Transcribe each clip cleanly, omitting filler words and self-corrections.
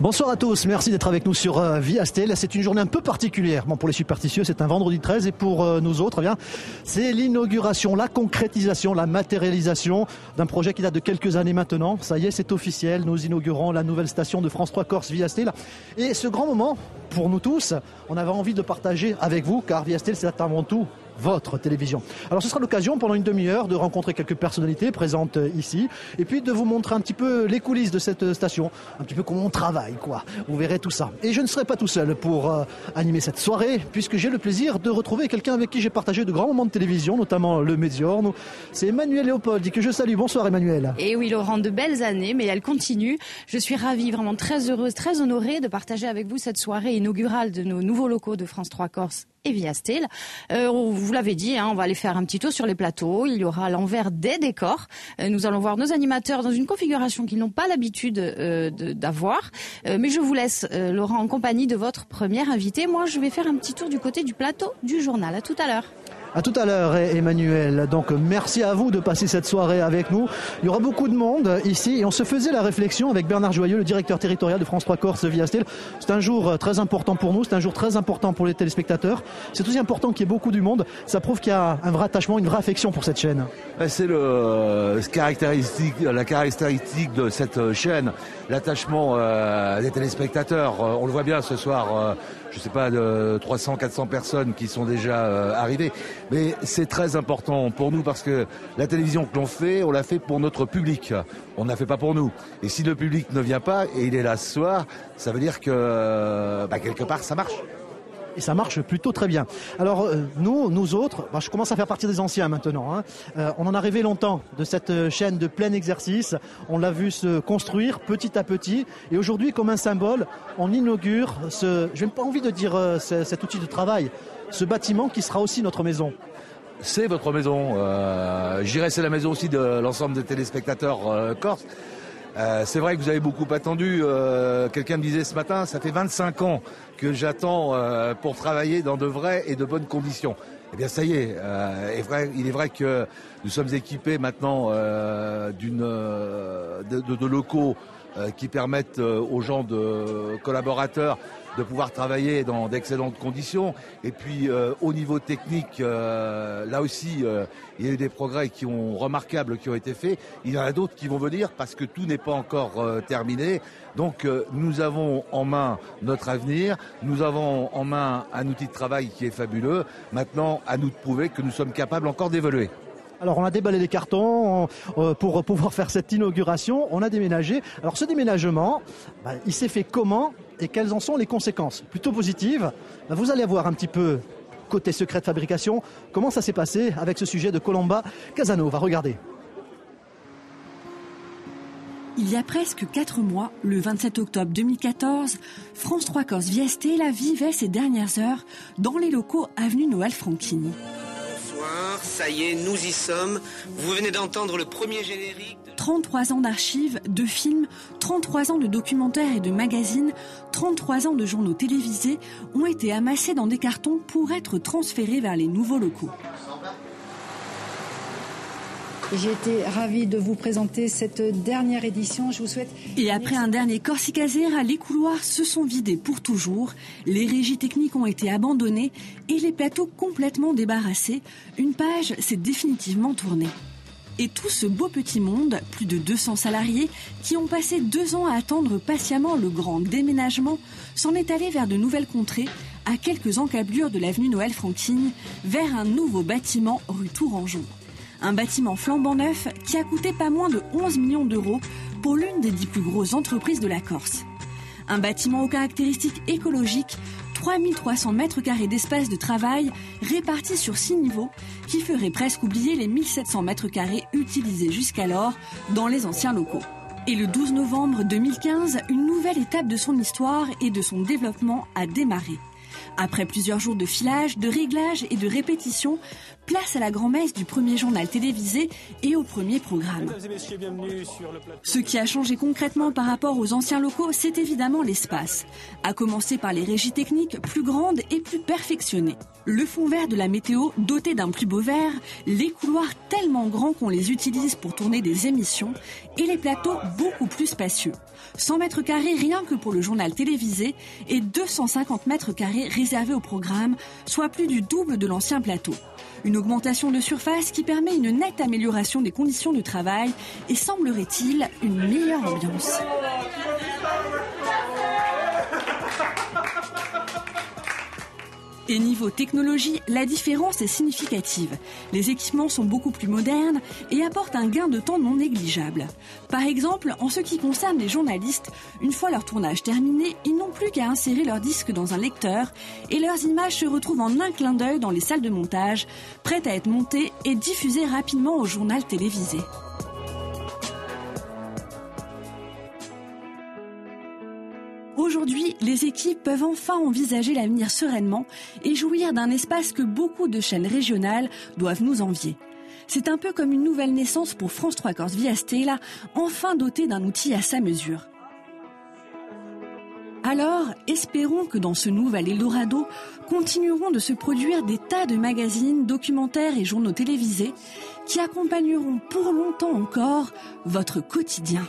Bonsoir à tous, merci d'être avec nous sur Viastel. C'est une journée un peu particulière. Bon, pour les superstitieux, c'est un vendredi 13 et pour nous autres, eh bien, c'est l'inauguration, la concrétisation, la matérialisation d'un projet qui date de quelques années maintenant. Ça y est, c'est officiel. Nous inaugurons la nouvelle station de France 3 Corse Viastel. Et ce grand moment, pour nous tous, on avait envie de partager avec vous, car Viastel, c'est avant tout votre télévision. Alors ce sera l'occasion pendant une demi-heure de rencontrer quelques personnalités présentes ici et puis de vous montrer un petit peu les coulisses de cette station, un petit peu comment on travaille quoi. Vous verrez tout ça. Et je ne serai pas tout seul pour animer cette soirée puisque j'ai le plaisir de retrouver quelqu'un avec qui j'ai partagé de grands moments de télévision, notamment le Médiorno. C'est Emmanuelle Léopold que je salue. Bonsoir Emmanuelle. Et oui Laurent, de belles années mais elles continuent. Je suis ravie, vraiment très heureuse, très honorée de partager avec vous cette soirée inaugurale de nos nouveaux locaux de France 3 Corse et Viastel. Vous l'avez dit, on va aller faire un petit tour sur les plateaux. Il y aura à l'envers des décors. Nous allons voir nos animateurs dans une configuration qu'ils n'ont pas l'habitude d'avoir. Mais je vous laisse, Laurent, en compagnie de votre première invitée. Moi, je vais faire un petit tour du côté du plateau du journal. À tout à l'heure. À tout à l'heure, Emmanuel. Donc, merci à vous de passer cette soirée avec nous. Il y aura beaucoup de monde ici et on se faisait la réflexion avec Bernard Joyeux, le directeur territorial de France 3 Corse Viastel. C'est un jour très important pour nous, c'est un jour très important pour les téléspectateurs. C'est aussi important qu'il y ait beaucoup du monde. Ça prouve qu'il y a un vrai attachement, une vraie affection pour cette chaîne. C'est la caractéristique de cette chaîne, l'attachement des téléspectateurs. On le voit bien ce soir. Je sais pas, de 300, 400 personnes qui sont déjà arrivées. Mais c'est très important pour nous parce que la télévision que l'on fait, on l'a fait pour notre public. On ne la fait pas pour nous. Et si le public ne vient pas et il est là ce soir, ça veut dire que quelque part ça marche. Et ça marche plutôt très bien. Alors nous autres, je commence à faire partie des anciens maintenant. On en a rêvé longtemps de cette chaîne de plein exercice. On l'a vu se construire petit à petit. Et aujourd'hui, comme un symbole, on inaugure je n'ai pas envie de dire cet outil de travail, ce bâtiment qui sera aussi notre maison. C'est votre maison. Je dirais c'est la maison aussi de l'ensemble des téléspectateurs corses. C'est vrai que vous avez beaucoup attendu. Quelqu'un me disait ce matin, ça fait 25 ans que j'attends pour travailler dans de vraies et de bonnes conditions. Eh bien ça y est, il est vrai que nous sommes équipés maintenant de locaux qui permettent aux gens collaborateurs de pouvoir travailler dans d'excellentes conditions. Et puis au niveau technique, là aussi, il y a eu des progrès remarquables qui ont été faits. Il y en a d'autres qui vont venir parce que tout n'est pas encore terminé. Donc nous avons en main notre avenir, nous avons en main un outil de travail qui est fabuleux. Maintenant, à nous de prouver que nous sommes capables encore d'évoluer. Alors on a déballé les cartons pour pouvoir faire cette inauguration, on a déménagé. Alors ce déménagement, il s'est fait comment et quelles en sont les conséquences? Plutôt positives. Vous allez voir un petit peu côté secret de fabrication, comment ça s'est passé avec ce sujet de Colomba Casanova. Regardez. Il y a presque 4 mois, le 27 octobre 2014, France 3 Corse Viastel vivait ses dernières heures dans les locaux avenue Noël Franchini. Bonsoir, ça y est, nous y sommes. Vous venez d'entendre le premier générique. 33 ans d'archives, de films, 33 ans de documentaires et de magazines, 33 ans de journaux télévisés ont été amassés dans des cartons pour être transférés vers les nouveaux locaux. J'ai été ravie de vous présenter cette dernière édition. Je vous souhaite... Et après un dernier Corsicasera, les couloirs se sont vidés pour toujours. Les régies techniques ont été abandonnées et les plateaux complètement débarrassés. Une page s'est définitivement tournée. Et tout ce beau petit monde, plus de 200 salariés, qui ont passé 2 ans à attendre patiemment le grand déménagement, s'en est allé vers de nouvelles contrées, à quelques encablures de l'avenue Noël Franchini, vers un nouveau bâtiment rue Tourangeau. Un bâtiment flambant neuf qui a coûté pas moins de 11 millions d'euros pour l'une des 10 plus grosses entreprises de la Corse. Un bâtiment aux caractéristiques écologiques, 3300 mètres carrés d'espace de travail répartis sur 6 niveaux qui ferait presque oublier les 1700 mètres carrés utilisés jusqu'alors dans les anciens locaux. Et le 12 novembre 2015, une nouvelle étape de son histoire et de son développement a démarré. Après plusieurs jours de filage, de réglage et de répétition, place à la grand-messe du premier journal télévisé et au premier programme. Ce qui a changé concrètement par rapport aux anciens locaux, c'est évidemment l'espace. À commencer par les régies techniques plus grandes et plus perfectionnées. Le fond vert de la météo doté d'un plus beau vert, les couloirs tellement grands qu'on les utilise pour tourner des émissions et les plateaux beaucoup plus spacieux. 100 mètres carrés rien que pour le journal télévisé et 250 mètres carrés réservés au programme, soit plus du double de l'ancien plateau. Une augmentation de surface qui permet une nette amélioration des conditions de travail et semblerait-il une meilleure ambiance. Et niveau technologie, la différence est significative. Les équipements sont beaucoup plus modernes et apportent un gain de temps non négligeable. Par exemple, en ce qui concerne les journalistes, une fois leur tournage terminé, ils n'ont plus qu'à insérer leur disque dans un lecteur et leurs images se retrouvent en un clin d'œil dans les salles de montage, prêtes à être montées et diffusées rapidement au journal télévisé. Aujourd'hui, les équipes peuvent enfin envisager l'avenir sereinement et jouir d'un espace que beaucoup de chaînes régionales doivent nous envier. C'est un peu comme une nouvelle naissance pour France 3 Corse via Stella, enfin dotée d'un outil à sa mesure. Alors, espérons que dans ce nouvel Eldorado, continueront de se produire des tas de magazines, documentaires et journaux télévisés qui accompagneront pour longtemps encore votre quotidien.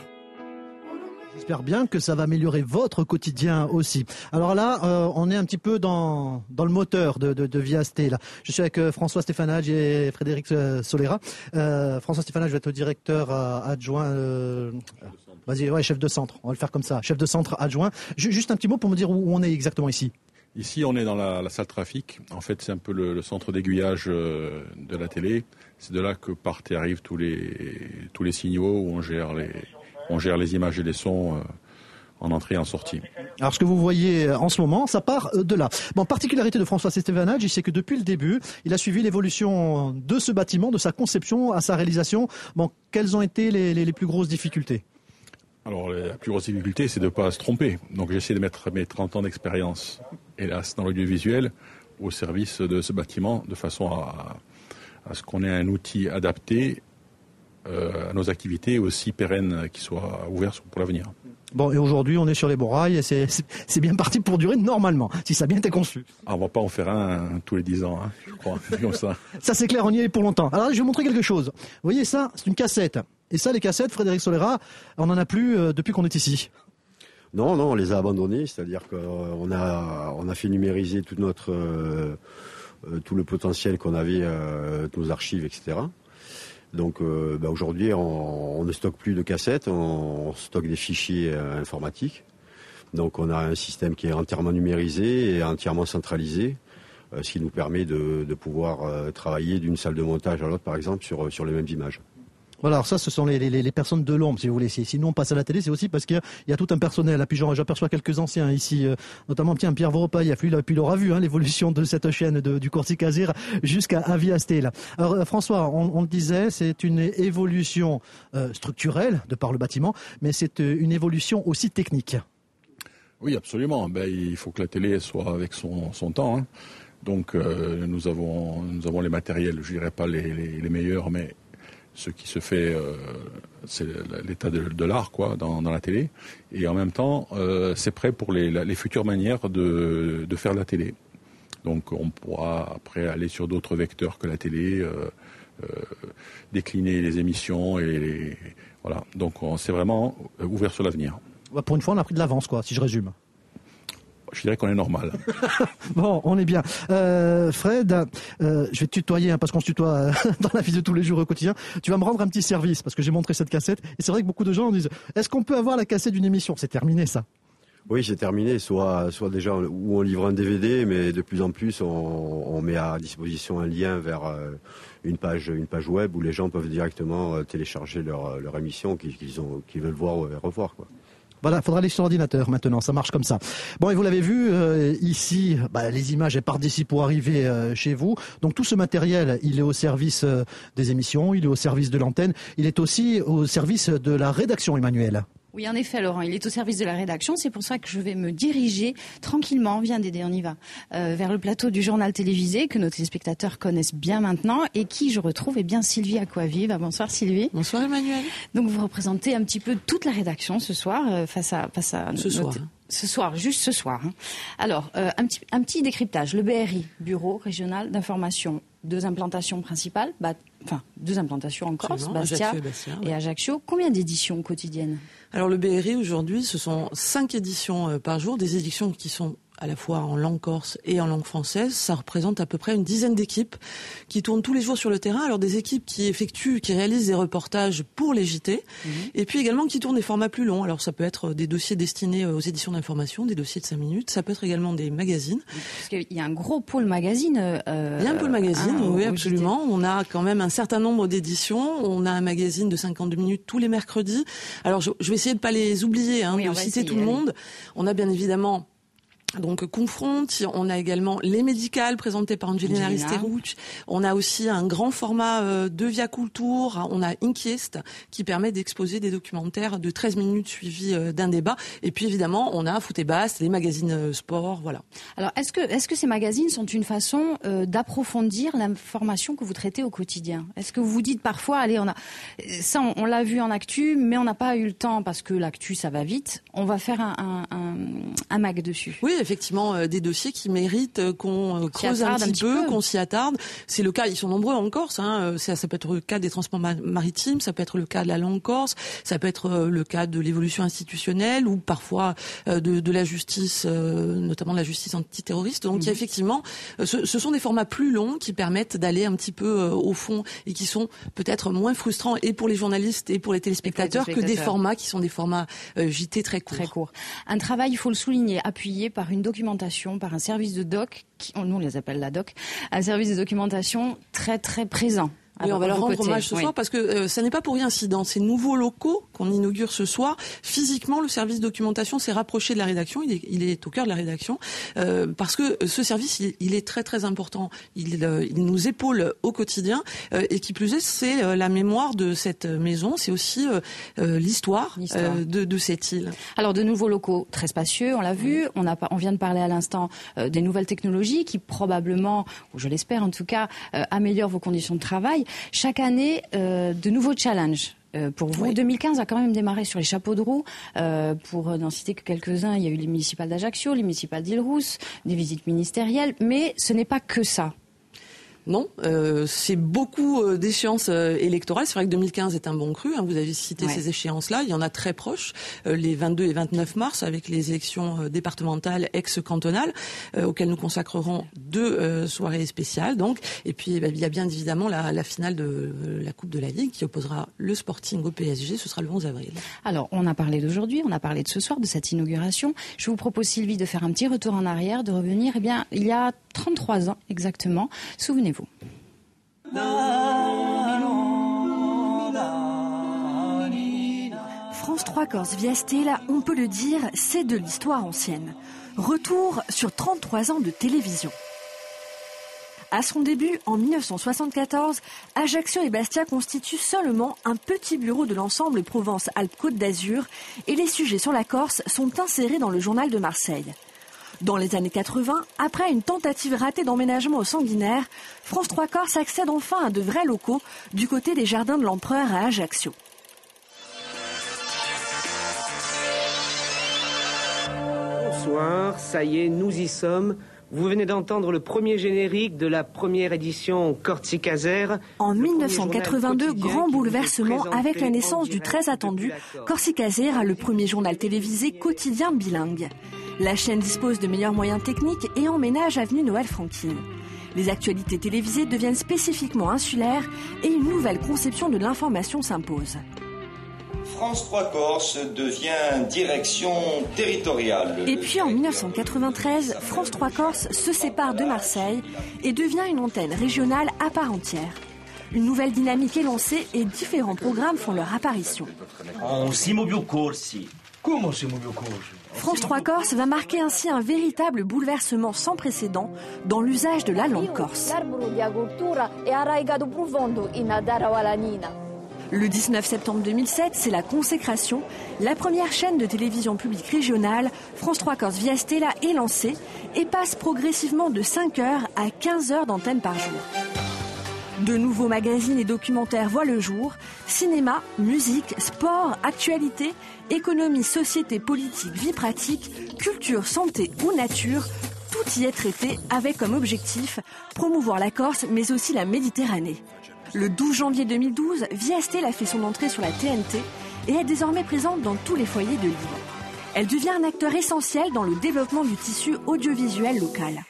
J'espère bien que ça va améliorer votre quotidien aussi. Alors là, on est un petit peu dans le moteur de Via Stella. Je suis avec François Stefanage et Frédéric Solera. François Stefanage, je vais être directeur adjoint. Vas-y, ouais, chef de centre. On va le faire comme ça. Chef de centre adjoint. Juste un petit mot pour me dire où on est exactement ici. Ici, on est dans la salle trafic. En fait, c'est un peu le centre d'aiguillage de la télé. C'est de là que partent et arrivent tous les signaux où on gère les images et les sons en entrée et en sortie. Alors ce que vous voyez en ce moment, ça part de là. Bon, particularité de François Stefanage, c'est que depuis le début, il a suivi l'évolution de ce bâtiment, de sa conception à sa réalisation. Bon, quelles ont été les plus grosses difficultés ? Alors la plus grosse difficulté, c'est de ne pas se tromper. Donc j'essaie de mettre mes 30 ans d'expérience, hélas, dans l'audiovisuel, au service de ce bâtiment, de façon à ce qu'on ait un outil adapté à nos activités aussi pérennes qui soient ouvertes pour l'avenir. Bon, et aujourd'hui, on est sur les bons rails et c'est bien parti pour durer normalement, si ça a bien été conçu. Ah, on va pas en faire un tous les 10 ans, hein, je crois, comme ça. Ça, c'est clair, on y est pour longtemps. Alors, je vais vous montrer quelque chose. Vous voyez ça, c'est une cassette. Et ça, les cassettes, Frédéric Solera, on n'en a plus depuis qu'on est ici. Non, on les a abandonnés, c'est-à-dire qu'on a fait numériser tout le potentiel qu'on avait, nos archives, etc. Donc aujourd'hui, on ne stocke plus de cassettes, on stocke des fichiers informatiques. Donc on a un système qui est entièrement numérisé et entièrement centralisé, ce qui nous permet de pouvoir travailler d'une salle de montage à l'autre, par exemple, sur les mêmes images. Voilà, alors ça, ce sont les personnes de l'ombre, si vous voulez. Si nous on passe à la télé, c'est aussi parce qu'il y a tout un personnel. Puis j'aperçois quelques anciens ici, notamment Pierre Voropaille, puis il aura vu l'évolution de cette chaîne du Corsica-Zir jusqu'à Via Stella. Alors François, on le disait, c'est une évolution structurelle de par le bâtiment, mais c'est une évolution aussi technique. Oui, absolument. Il faut que la télé soit avec son temps. Hein. Donc nous avons les matériels, je dirais pas les meilleurs, mais ce qui se fait, c'est l'état de l'art, quoi, dans la télé. Et en même temps, c'est prêt pour les futures manières de faire la télé. Donc, on pourra après aller sur d'autres vecteurs que la télé, décliner les émissions et voilà. Donc, c'est vraiment ouvert sur l'avenir. Pour une fois, on a pris de l'avance, quoi, si je résume. Je dirais qu'on est normal. Bon, on est bien. Fred, je vais te tutoyer parce qu'on se tutoie dans la vie de tous les jours au quotidien. Tu vas me rendre un petit service parce que j'ai montré cette cassette. Et c'est vrai que beaucoup de gens disent, est-ce qu'on peut avoir la cassette d'une émission ? C'est terminé ça. Oui, c'est terminé. Soit déjà où on livre un DVD, mais de plus en plus on met à disposition un lien vers une page web où les gens peuvent directement télécharger leur émission qu'ils veulent voir et revoir, quoi. Voilà, il faudra aller sur l'ordinateur maintenant, ça marche comme ça. Bon, et vous l'avez vu, ici, les images, elles partent d'ici pour arriver chez vous. Donc tout ce matériel, il est au service des émissions, il est au service de l'antenne, il est aussi au service de la rédaction, Emmanuel. Oui, en effet, Laurent, il est au service de la rédaction. C'est pour ça que je vais me diriger tranquillement, viens Dédé, on y va, vers le plateau du journal télévisé que nos téléspectateurs connaissent bien maintenant et qui, je retrouve, est bien Sylvie Acquavive. Bonsoir Sylvie. Bonsoir Emmanuel. Donc vous représentez un petit peu toute la rédaction ce soir face à ce soir. Ce soir, juste ce soir. Alors, un petit décryptage. Le BRI, Bureau Régional d'Information, 2 implantations principales, deux implantations en Corse, Bastia et Ajaccio. Combien d'éditions quotidiennes ? Alors le BRI aujourd'hui, ce sont 5 éditions par jour, des éditions qui sont à la fois en langue corse et en langue française. Ça représente à peu près une dizaine d'équipes qui tournent tous les jours sur le terrain. Alors des équipes qui réalisent des reportages pour les JT, et puis également qui tournent des formats plus longs. Alors ça peut être des dossiers destinés aux éditions d'information, des dossiers de 5 minutes. Ça peut être également des magazines. Parce qu'il y a un gros pôle magazine. Il y a un pôle magazine, oui, absolument. JT. On a quand même un certain nombre d'éditions. On a un magazine de 52 minutes tous les mercredis. Alors je vais essayer de pas les oublier, de citer tout le monde. On a bien évidemment donc Confronte, on a également Les Médicales présentées par Angelina Risterouch, on a aussi un grand format de Via Culture, on a Inquiest qui permet d'exposer des documentaires de 13 minutes suivis d'un débat, et puis évidemment on a Foot et Basse, les magazines sport, voilà. Alors est-ce que ces magazines sont une façon d'approfondir l'information que vous traitez au quotidien ? Est-ce que vous vous dites parfois, allez, on l'a vu en actu, mais on n'a pas eu le temps parce que l'actu ça va vite, on va faire un mag dessus. Oui, effectivement, des dossiers qui méritent qu'on creuse un petit peu, qu'on s'y attarde. C'est le cas, ils sont nombreux en Corse. Ça peut être le cas des transports maritimes, ça peut être le cas de la langue corse, ça peut être le cas de l'évolution institutionnelle ou parfois de la justice, notamment de la justice antiterroriste. Donc il y a effectivement, ce sont des formats plus longs qui permettent d'aller un petit peu au fond et qui sont peut-être moins frustrants et pour les journalistes et pour les téléspectateurs que des formats qui sont des formats JT très courts. Très courts. Un travail, il faut le souligner, appuyé par une documentation, par un service de doc, nous on les appelle la doc, un service de documentation très très présent. Oui, on va leur rendre hommage ce soir parce que ça n'est pas pour rien si dans ces nouveaux locaux qu'on inaugure ce soir, physiquement le service documentation s'est rapproché de la rédaction, il est au cœur de la rédaction parce que ce service il est très très important, il nous épaule au quotidien et qui plus est c'est la mémoire de cette maison, c'est aussi l'histoire de cette île. Alors de nouveaux locaux très spacieux, on l'a vu, on vient de parler à l'instant des nouvelles technologies qui probablement, ou je l'espère en tout cas, améliorent vos conditions de travail. Chaque année, de nouveaux challenges. Pour vous, 2015 a quand même démarré sur les chapeaux de roue. Pour n'en citer que quelques-uns, il y a eu les municipales d'Ajaccio, les municipales d'Île-Rousse, des visites ministérielles, mais ce n'est pas que ça. Non, c'est beaucoup d'échéances électorales. C'est vrai que 2015 est un bon cru. Vous avez cité ces échéances-là. Il y en a très proches, les 22 et 29 mars, avec les élections départementales ex-cantonales, auxquelles nous consacrerons 2 soirées spéciales. Donc, et puis il y a bien évidemment la finale de la Coupe de la Ligue qui opposera le Sporting au PSG. Ce sera le 11 avril. Alors, on a parlé d'aujourd'hui, on a parlé de ce soir, de cette inauguration. Je vous propose, Sylvie, de faire un petit retour en arrière, de revenir. Il y a 33 ans exactement. Souvenez-vous. France 3 Corse Viastel, on peut le dire, c'est de l'histoire ancienne. Retour sur 33 ans de télévision. À son début, en 1974, Ajaccio et Bastia constituent seulement un petit bureau de l'ensemble Provence-Alpes-Côte d'Azur et les sujets sur la Corse sont insérés dans le journal de Marseille. Dans les années 80, après une tentative ratée d'emménagement au Sanguinaire, France 3 Corse accède enfin à de vrais locaux du côté des Jardins de l'Empereur à Ajaccio. Bonsoir, ça y est, nous y sommes. Vous venez d'entendre le premier générique de la première édition Corsicaser. En 1982, grand bouleversement avec la naissance du très attendu Corsicaser, le premier journal télévisé quotidien bilingue. La chaîne dispose de meilleurs moyens techniques et emménage avenue Noël Franquin. Les actualités télévisées deviennent spécifiquement insulaires et une nouvelle conception de l'information s'impose. France 3 Corse devient direction territoriale. Et puis en 1993, France 3 Corse se sépare de Marseille et devient une antenne régionale à part entière. Une nouvelle dynamique est lancée et différents programmes font leur apparition. France 3 Corse va marquer ainsi un véritable bouleversement sans précédent dans l'usage de la langue corse. Le 19 septembre 2007, c'est la consécration. La première chaîne de télévision publique régionale, France 3 Corse Viastella, est lancée et passe progressivement de 5 heures à 15 heures d'antenne par jour. De nouveaux magazines et documentaires voient le jour. Cinéma, musique, sport, actualité, économie, société, politique, vie pratique, culture, santé ou nature, tout y est traité avec comme objectif promouvoir la Corse mais aussi la Méditerranée. Le 12 janvier 2012, Viastella a fait son entrée sur la TNT et est désormais présente dans tous les foyers de l'île. Elle devient un acteur essentiel dans le développement du tissu audiovisuel local.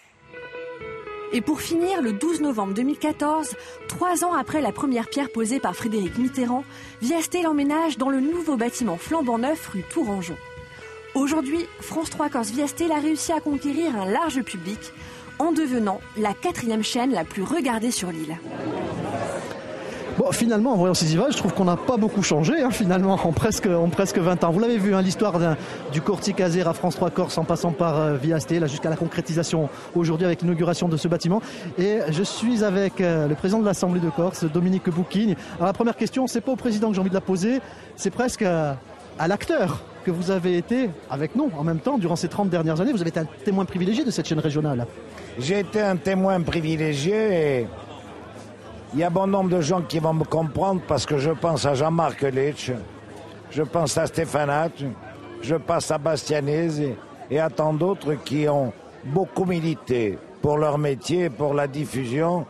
Et pour finir, le 12 novembre 2014, 3 ans après la première pierre posée par Frédéric Mitterrand, Viastella emménage dans le nouveau bâtiment flambant neuf rue Tourangeau. Aujourd'hui, France 3 Corse Viastella a réussi à conquérir un large public en devenant la 4e chaîne la plus regardée sur l'île. Bon, finalement, en voyant ces images, je trouve qu'on n'a pas beaucoup changé, finalement, en presque 20 ans. Vous l'avez vu, l'histoire du Corsicaser à France 3 Corse en passant par Viastella jusqu'à la concrétisation aujourd'hui avec l'inauguration de ce bâtiment. Et je suis avec le président de l'Assemblée de Corse, Dominique Bouquigny. Alors la première question, c'est pas au président que j'ai envie de la poser, c'est presque à l'acteur que vous avez été avec nous en même temps durant ces 30 dernières années. Vous avez été un témoin privilégié de cette chaîne régionale. J'ai été un témoin privilégié et il y a bon nombre de gens qui vont me comprendre parce que je pense à Jean-Marc Litch, je pense à Stéphane, je pense à Bastianese et à tant d'autres qui ont beaucoup milité pour leur métier, pour la diffusion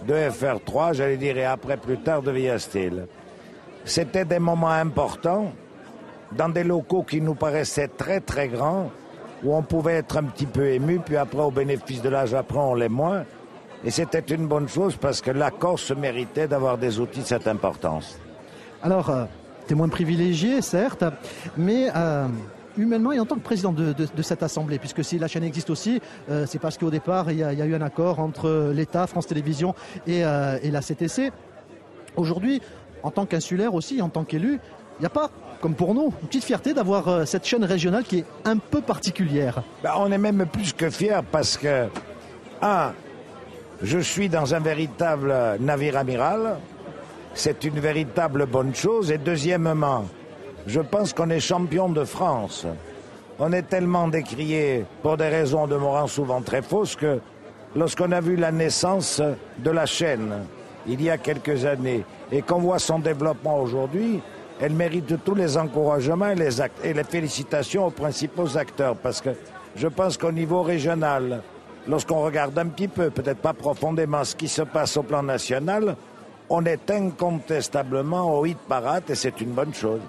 de FR3, j'allais dire, et après plus tard de Viastella. C'était des moments importants dans des locaux qui nous paraissaient très très grands, où on pouvait être un petit peu ému, puis après au bénéfice de l'âge, après on l'est moins. Et c'était une bonne chose parce que la Corse méritait d'avoir des outils de cette importance. Alors, témoin privilégié, certes, mais humainement et en tant que président de cette assemblée, puisque si la chaîne existe aussi, c'est parce qu'au départ, il y a eu un accord entre l'État, France Télévisions et la CTC. Aujourd'hui, en tant qu'insulaire aussi, en tant qu'élu, il n'y a pas, comme pour nous, une petite fierté d'avoir cette chaîne régionale qui est un peu particulière. On est même plus que fiers parce que, je suis dans un véritable navire amiral, c'est une véritable bonne chose. Et deuxièmement, je pense qu'on est champion de France. On est tellement décrié pour des raisons de morale souvent très fausses que lorsqu'on a vu la naissance de la chaîne il y a quelques années et qu'on voit son développement aujourd'hui, elle mérite tous les encouragements et les félicitations aux principaux acteurs parce que je pense qu'au niveau régional, lorsqu'on regarde un petit peu, peut-être pas profondément, ce qui se passe au plan national, on est incontestablement au hit parade et c'est une bonne chose.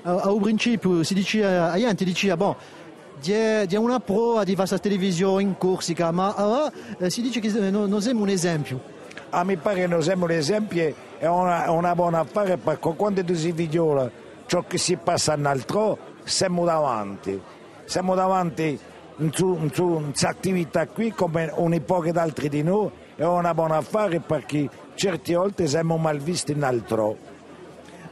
Au principio si diceva, ti diceva, bon, di una pro a diverse televisioni in Corsica, ma si dice che non siamo un esempio. Mi pare che noi siamo un esempio e una buona affare perché quando tu si vede ciò che si passa all'altro, siamo davanti. Siamo davanti su questa attività qui come un pochi altri di noi è una buona affare perché certe volte siamo mal visti in altro.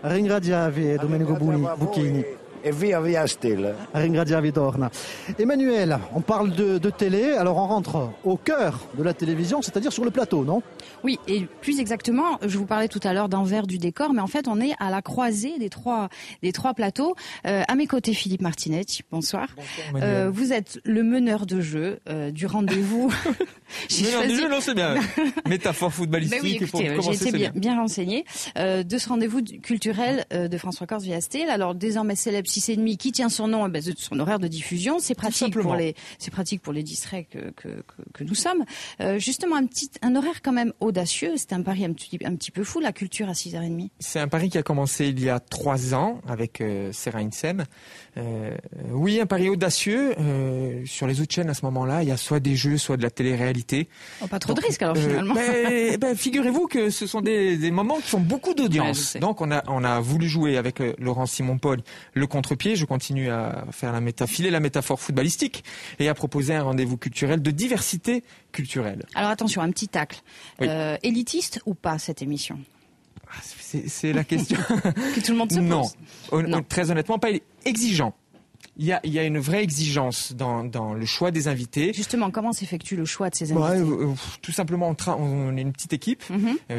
Ringraziavi Domenico Bouquigny. Et via Viastella. Ringraziavi torna. Emmanuel, on parle de télé, alors on rentre au cœur de la télévision, c'est-à-dire sur le plateau, non ? Oui, et plus exactement, je vous parlais tout à l'heure d'envers du décor, mais en fait on est à la croisée des trois plateaux. À mes côtés, Philippe Martinetti, bonsoir. Bonsoir vous êtes le meneur de jeu du rendez-vous. Meneur de jeu, non, c'est bien. Métaphore footballistique. Oui, écoutez, j'ai été bien renseigné de ce rendez-vous culturel de France 3 Corse Viastella. Alors désormais célèbre 6h30, qui tient son nom de son horaire de diffusion. C'est pratique pour les distraits que nous sommes. Justement, un horaire quand même audacieux. C'est un pari un petit peu fou, la culture à 6h30. C'est un pari qui a commencé il y a 3 ans avec Sarah Hinsen. Oui, un pari audacieux. Sur les autres chaînes à ce moment-là, il y a soit des jeux, soit de la télé-réalité. Oh, pas trop de risques alors finalement. Figurez-vous que ce sont des moments qui font beaucoup d'audience. Ouais, donc on a voulu jouer avec Laurent Simon-Paul le contre-pied. Je continue à faire filer la métaphore footballistique et à proposer un rendez-vous culturel de diversité culturelle. Alors attention, un petit tacle. Oui. Élitiste ou pas cette émission ? C'est la question que tout le monde se pose. Non. Très honnêtement, pas exigeant. Il y a une vraie exigence dans le choix des invités. Justement, comment s'effectue le choix de ces invités? Tout simplement, on est une petite équipe.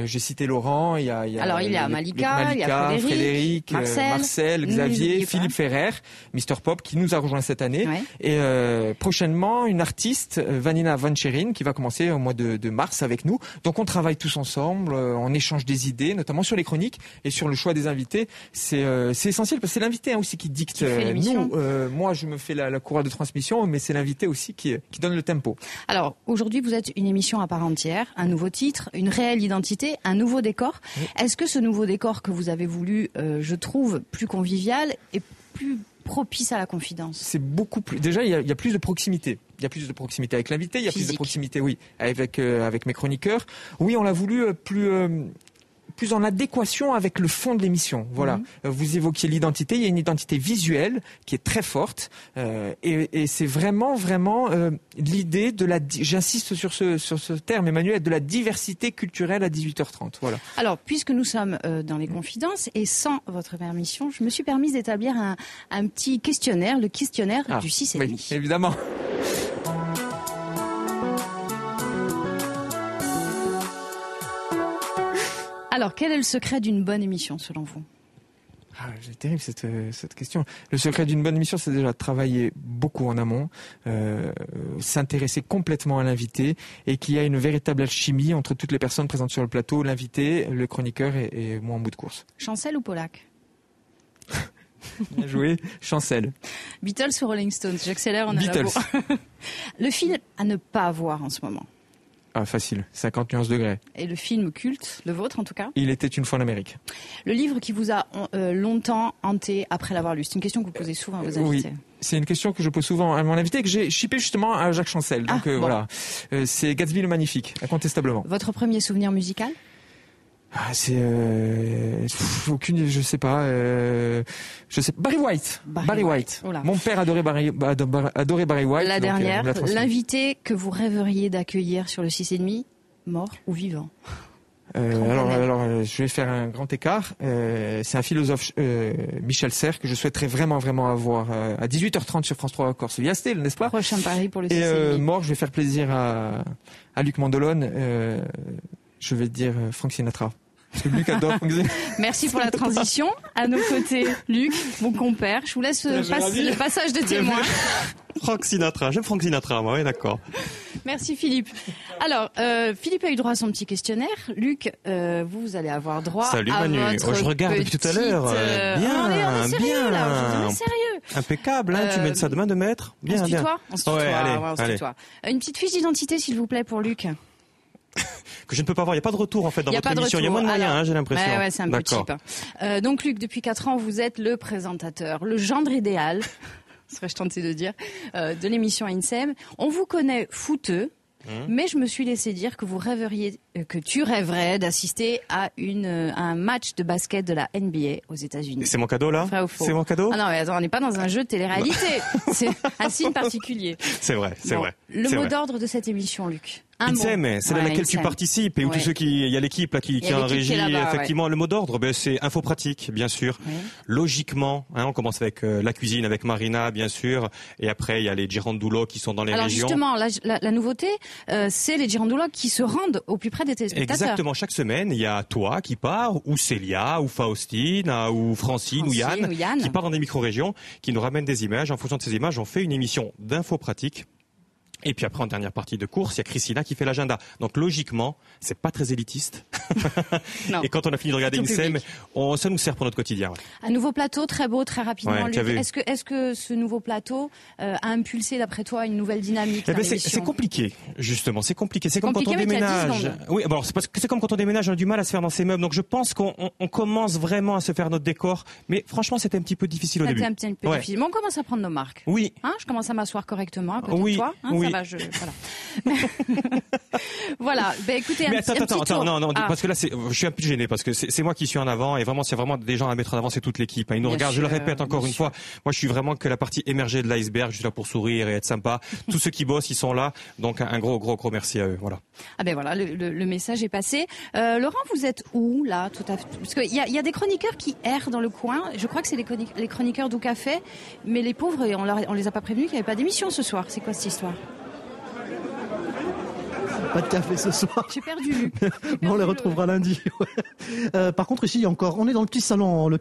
J'ai cité Laurent, il y a Malika, il y a Frédéric, Marcel, Xavier, Philippe Ferrer, Mr Pop qui nous a rejoint cette année. Ouais. Et prochainement, une artiste, Vanina Van Cherin, qui va commencer au mois de mars avec nous. Donc on travaille tous ensemble, on échange des idées, notamment sur les chroniques et sur le choix des invités. C'est essentiel parce que c'est l'invité aussi qui dicte. Nous, moi, je me fais la courroie de transmission, mais c'est l'invité aussi qui donne le tempo. Alors, aujourd'hui, vous êtes une émission à part entière, un nouveau titre, une réelle identité, un nouveau décor. Oui. Est-ce que ce nouveau décor que vous avez voulu, je trouve, plus convivial et plus propice à la confidence? C'est beaucoup plus. Déjà, il y a plus de proximité. Il y a plus de proximité avec l'invité, il y a plus de proximité, oui, avec mes chroniqueurs. Oui, on l'a voulu plus en adéquation avec le fond de l'émission. Voilà. Vous évoquiez l'identité. Il y a une identité visuelle qui est très forte. Et c'est vraiment l'idée de j'insiste sur ce terme, Emmanuel, de la diversité culturelle à 18h30. Voilà. Alors, puisque nous sommes dans les confidences et sans votre permission, je me suis permise d'établir un petit questionnaire, le questionnaire du 6,5. Oui, évidemment. Alors, quel est le secret d'une bonne émission, selon vous? C'est terrible cette question. Le secret d'une bonne émission, c'est déjà travailler beaucoup en amont, s'intéresser complètement à l'invité et qu'il y a une véritable alchimie entre toutes les personnes présentes sur le plateau, l'invité, le chroniqueur et moi en bout de course. Chancel ou Polak? Bien joué, Chancel. Beatles ou Rolling Stones? J'accélère, on a Beatles. Le film à ne pas voir en ce moment? Facile, 50 nuances degrés. Et le film culte, le vôtre en tout cas? Il était une fois en Amérique. Le livre qui vous a longtemps hanté après l'avoir lu? C'est une question que vous posez souvent à vos invités. Oui, c'est une question que je pose souvent à mon invité et que j'ai shippé justement à Jacques Chancel. Donc voilà, c'est Gatsby le Magnifique, incontestablement. Votre premier souvenir musical? C'est je sais pas. Barry White. Barry White. Oula. Mon père adorait Barry White. La dernière, l'invité que vous rêveriez d'accueillir sur le 6,5, mort ou vivant? Alors, je vais faire un grand écart. C'est un philosophe, Michel Serres, que je souhaiterais vraiment avoir à 18h30 sur France 3 Corse via Astel, n'est-ce pas? Prochain pari pour le 6,5. Et mort, je vais faire plaisir à Luc Mandolone. Je vais dire Frank Sinatra. Parce que Luc adore Frank Sinatra. Merci pour la transition. À nos côtés, Luc, mon compère. Je vous laisse le passage de témoin. Frank Sinatra. J'aime Frank Sinatra, moi, oui, d'accord. Merci Philippe. Alors, Philippe a eu droit à son petit questionnaire. Luc, vous allez avoir droit à Manu. Je regarde depuis tout à l'heure. Bien, on est bien. Là, sérieux. Impeccable, hein, tu mets ça demain de maître. Bien, on se tutoie. On se tutoie. Une petite fiche d'identité, s'il vous plaît, pour Luc. Que je ne peux pas voir. Il n'y a pas de retour en fait dans votre émission. Il y a moins de moyens, j'ai l'impression. Ouais, c'est un peu cheap. Donc Luc, depuis 4 ans, vous êtes le présentateur, le gendre idéal, serais-je tentée de dire, de l'émission INSEM. On vous connaît footeux, mais je me suis laissé dire que tu rêverais d'assister à un match de basket de la NBA aux États-Unis. C'est mon cadeau là? Vrai ou faux? C'est mon cadeau? Ah non, mais attends, on n'est pas dans un jeu de télé-réalité. C'est un signe particulier. C'est vrai, c'est vrai. Le mot d'ordre de cette émission, Luc. INSEM, c'est à laquelle tu participes et où tous ceux il y a l'équipe là qui est en régie, effectivement, le mot d'ordre, c'est info pratique, bien sûr. Ouais. Logiquement, on commence avec la cuisine, avec Marina, bien sûr, et après il y a les girandoulos qui sont dans les régions. Alors justement, la nouveauté, c'est les girandoulos qui se rendent au plus près des téléspectateurs. Exactement, chaque semaine, il y a toi qui pars, ou Célia, ou Faustine, ou Francine, ou Yann, qui part dans des micro-régions, qui nous ramènent des images. En fonction de ces images, on fait une émission d'info pratique. Et puis après, en dernière partie de course, il y a Christina qui fait l'agenda. Donc logiquement, c'est pas très élitiste. Non. Et quand on a fini de regarder INSEM, ça nous sert pour notre quotidien. Ouais. Un nouveau plateau, très beau, très rapidement. Est-ce que ce nouveau plateau a impulsé, d'après toi, une nouvelle dynamique? C'est compliqué, justement. C'est compliqué. C'est comme quand on déménage. Oui, bon, c'est comme quand on déménage, on a du mal à se faire dans ses meubles. Donc je pense qu'on commence vraiment à se faire notre décor. Mais franchement, c'était un petit peu difficile au début. C'était un petit peu difficile. Mais on commence à prendre nos marques. Oui. Je commence à m'asseoir correctement à côté de toi. Oui. Voilà. Voilà. Écoutez, attends, non, parce que là, je suis un peu gêné parce que c'est moi qui suis en avant et vraiment, s'il y a vraiment des gens à mettre en avant, c'est toute l'équipe. Ils nous regardent. Je le répète encore une fois. Moi, je suis vraiment que la partie émergée de l'iceberg. Je suis là pour sourire et être sympa. Tous ceux qui bossent, ils sont là. Donc, un gros merci à eux. Voilà. Ah ben voilà, le message est passé. Laurent, vous êtes où là, tout à fait? Parce qu'il y a des chroniqueurs qui errent dans le coin. Je crois que c'est les chroniqueurs d'Ou Café, mais les pauvres, on les a pas prévenus qu'il n'y avait pas d'émission ce soir. C'est quoi cette histoire? Pas de café ce soir. J'ai perdu. On les retrouvera lundi. Par contre, ici, on est dans le petit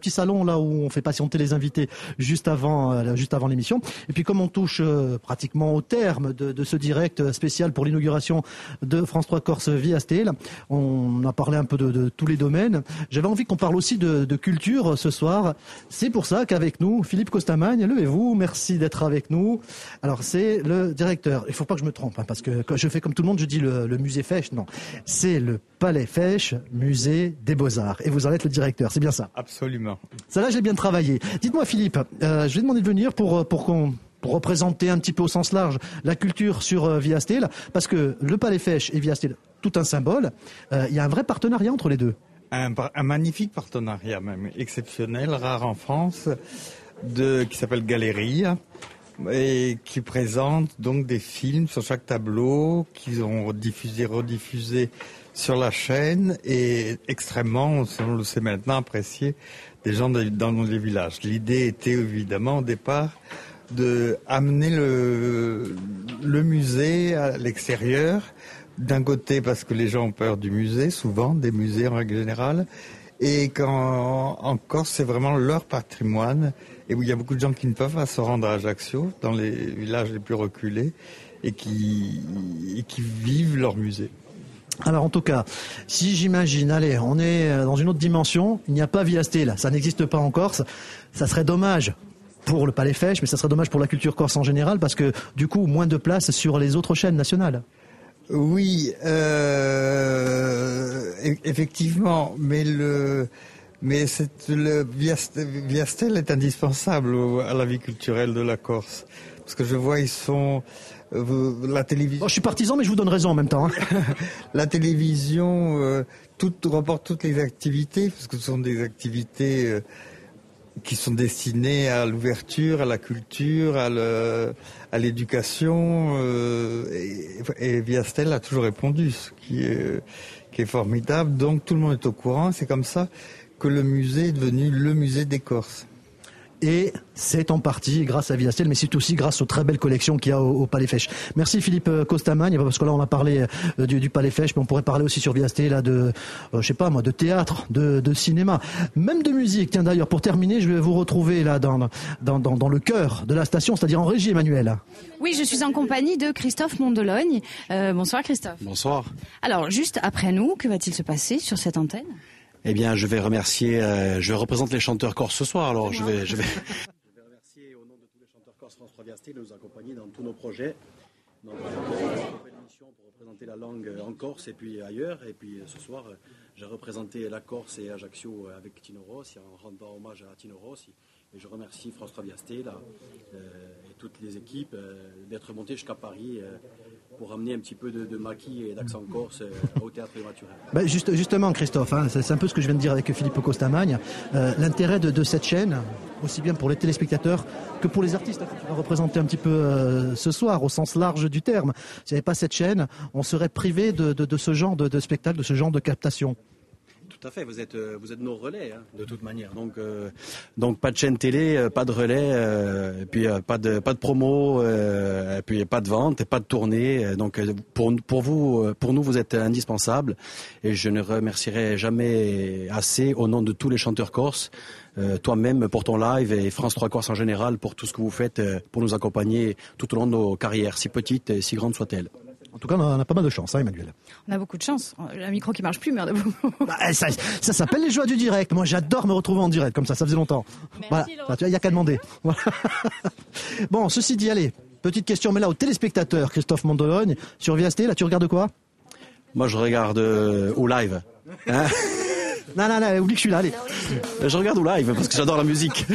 salon là où on fait patienter les invités juste avant l'émission. Et puis, comme on touche pratiquement au terme de ce direct spécial pour l'inauguration de France 3 Corse Vie Astél, on a parlé un peu de tous les domaines. J'avais envie qu'on parle aussi de culture ce soir. C'est pour ça qu'avec nous, Philippe Costamagne, levez-vous. Merci d'être avec nous. Alors, c'est le directeur. Il faut pas que je me trompe, parce que quand je fais comme tout le monde, je dis le musée Fesch, non. C'est le Palais Fesch, musée des Beaux-Arts. Et vous en êtes le directeur, c'est bien ça? Absolument. Ça là, j'ai bien travaillé. Dites-moi Philippe, je vais demander de venir pour représenter un petit peu au sens large la culture sur Vie Astél, parce que le Palais Fesch et Vie Astél, tout un symbole, il y a un vrai partenariat entre les deux. Un magnifique partenariat, même exceptionnel, rare en France, qui s'appelle Galerie, et qui présente donc des films sur chaque tableau qu'ils ont rediffusé sur la chaîne et extrêmement, on le sait maintenant, apprécié des gens dans les villages. L'idée était évidemment au départ de amener le musée à l'extérieur, d'un côté parce que les gens ont peur du musée, souvent des musées en règle générale, et qu'en Corse c'est vraiment leur patrimoine et où il y a beaucoup de gens qui ne peuvent pas se rendre à Ajaccio, dans les villages les plus reculés, et qui vivent leur musée. Alors en tout cas, si j'imagine, allez, on est dans une autre dimension, il n'y a pas Vie Astél, ça n'existe pas en Corse, ça serait dommage pour le Palais Fesch, mais ça serait dommage pour la culture corse en général, parce que du coup, moins de place sur les autres chaînes nationales. Oui, effectivement, mais Vie Astél est indispensable à la vie culturelle de la Corse. Parce que je vois, ils sont... la télévision... je suis partisan, mais je vous donne raison en même temps. La télévision reporte toutes les activités, parce que ce sont des activités qui sont destinées à l'ouverture, à la culture, à l'éducation. Et Vie Astél a toujours répondu, ce qui est formidable. Donc tout le monde est au courant. C'est comme ça que le musée est devenu le musée des Corses. Et c'est en partie grâce à Vie Astél, mais c'est aussi grâce aux très belles collections qu'il y a au Palais Fesch. Merci Philippe Costamagne, parce que là on a parlé du Palais Fesch, mais on pourrait parler aussi sur Vie Astél de théâtre, de cinéma, même de musique. Tiens d'ailleurs, pour terminer, je vais vous retrouver là dans le cœur de la station, c'est-à-dire en régie, Emmanuel. Oui, je suis en compagnie de Christophe Mondelogne. Bonsoir Christophe. Bonsoir. Alors juste après nous, que va-t-il se passer sur cette antenne ? Eh bien, je vais remercier, je représente les chanteurs corses ce soir, alors je vais remercier au nom de tous les chanteurs corses France 3 Vie Astél de nous accompagner dans tous nos projets. Donc, on a une nouvelle émission pour représenter la langue en Corse et puis ailleurs. Et puis ce soir, j'ai représenté la Corse et Ajaccio avec Tino Rossi, en rendant hommage à Tino Rossi. Et je remercie France 3 Vie Astél et toutes les équipes d'être montées jusqu'à Paris pour amener un petit peu de maquis et d'accent corse au théâtre Maturel. Justement, Christophe, c'est un peu ce que je viens de dire avec Philippe Costamagne. L'intérêt de cette chaîne, aussi bien pour les téléspectateurs que pour les artistes qui vont représenter un petit peu ce soir, au sens large du terme. S'il n'y avait pas cette chaîne, on serait privé de ce genre de spectacle, de ce genre de captation. Tout à fait, vous êtes nos relais, de toute manière. Donc pas de chaîne télé, pas de relais, et puis pas de promo, et puis pas de vente, et pas de tournée. Donc pour nous, vous êtes indispensables. Et je ne remercierai jamais assez au nom de tous les chanteurs corses, toi-même pour ton live et France 3 Corse en général pour tout ce que vous faites pour nous accompagner tout au long de nos carrières, si petites et si grandes soient-elles. En tout cas, on a pas mal de chance, Emmanuel. On a beaucoup de chance. Un micro qui marche plus, merde. Ça s'appelle les joies du direct. Moi, j'adore me retrouver en direct, comme ça faisait longtemps. Merci, voilà, il n'y a qu'à demander. Voilà. Bon, ceci dit, allez, petite question, mais là, aux téléspectateurs, Christophe Mondelogne, sur Vie Astél, là, tu regardes quoi ? Moi, je regarde au live. Hein Non, oublie que je suis là, allez. Je regarde au live parce que j'adore la musique.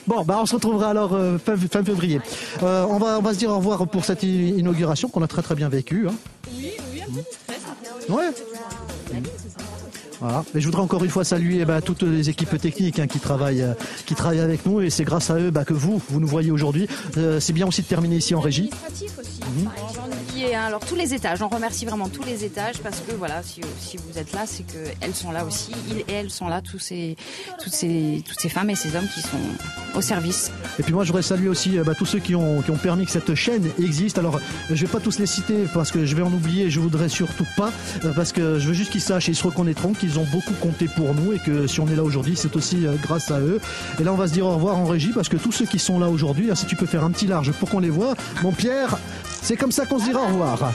Bon, on se retrouvera alors fin février. On va se dire au revoir pour cette inauguration qu'on a très très bien vécue. Oui, un peu de stress. Ouais. Voilà. Et je voudrais encore une fois saluer toutes les équipes techniques qui travaillent avec nous, et c'est grâce à eux que vous nous voyez aujourd'hui. C'est bien aussi de terminer ici en régie. Aussi. J'en oubliais, alors tous les étages, on remercie vraiment tous les étages, parce que voilà, si vous êtes là, c'est qu'elles sont là aussi, ils et elles sont là, toutes ces femmes et ces hommes qui sont au service. Et puis moi je voudrais saluer aussi tous ceux qui ont permis que cette chaîne existe. Alors je vais pas tous les citer parce que je vais en oublier, je voudrais surtout pas, parce que je veux juste qu'ils sachent et ils se reconnaîtront qu'ils ont beaucoup compté pour nous, et que si on est là aujourd'hui, c'est aussi grâce à eux. Et là on va se dire au revoir en régie, parce que tous ceux qui sont là aujourd'hui, si tu peux faire un petit large pour qu'on les voit, mon Pierre, c'est comme ça qu'on se dira au revoir.